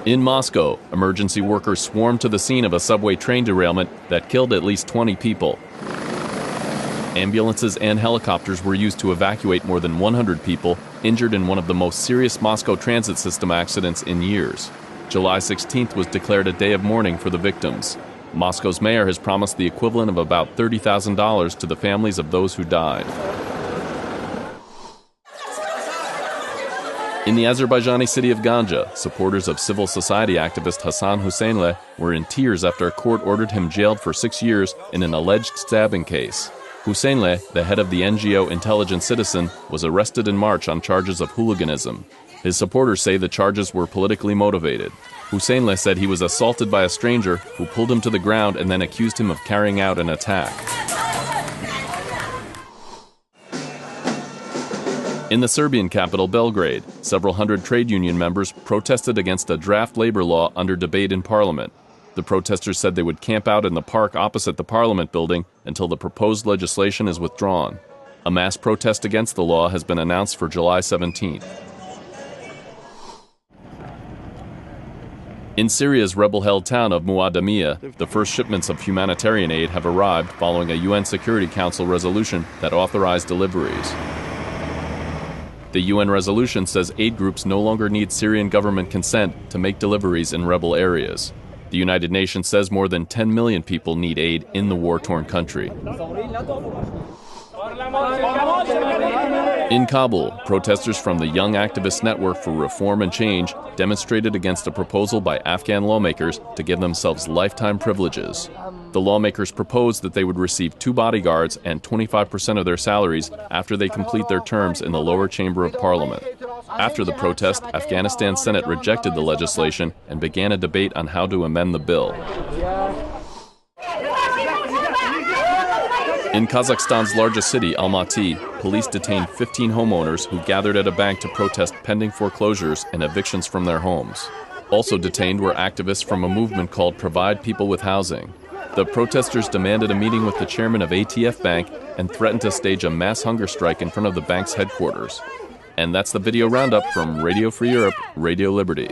In Moscow, emergency workers swarmed to the scene of a subway train derailment that killed at least 20 people. Ambulances and helicopters were used to evacuate more than 100 people injured in one of the most serious Moscow transit system accidents in years. July 16th was declared a day of mourning for the victims. Moscow's mayor has promised the equivalent of about $30,000 to the families of those who died. In the Azerbaijani city of Ganja, supporters of civil society activist Hassan Husseinleh were in tears after a court ordered him jailed for 6 years in an alleged stabbing case. Husseinleh, the head of the NGO Intelligent Citizen, was arrested in March on charges of hooliganism. His supporters say the charges were politically motivated. Husseinleh said he was assaulted by a stranger who pulled him to the ground and then accused him of carrying out an attack. In the Serbian capital, Belgrade, several hundred trade union members protested against a draft labor law under debate in parliament. The protesters said they would camp out in the park opposite the parliament building until the proposed legislation is withdrawn. A mass protest against the law has been announced for July 17th. In Syria's rebel-held town of Muadamiyah, the first shipments of humanitarian aid have arrived following a UN Security Council resolution that authorized deliveries. The UN resolution says aid groups no longer need Syrian government consent to make deliveries in rebel areas. The United Nations says more than 10 million people need aid in the war-torn country. In Kabul, protesters from the Young Activist Network for Reform and Change demonstrated against a proposal by Afghan lawmakers to give themselves lifetime privileges. The lawmakers proposed that they would receive 2 bodyguards and 25% of their salaries after they complete their terms in the lower chamber of parliament. After the protest, Afghanistan's Senate rejected the legislation and began a debate on how to amend the bill. In Kazakhstan's largest city, Almaty, police detained 15 homeowners who gathered at a bank to protest pending foreclosures and evictions from their homes. Also detained were activists from a movement called Provide People with Housing. The protesters demanded a meeting with the chairman of ATF Bank and threatened to stage a mass hunger strike in front of the bank's headquarters. And that's the video roundup from Radio Free Europe, Radio Liberty.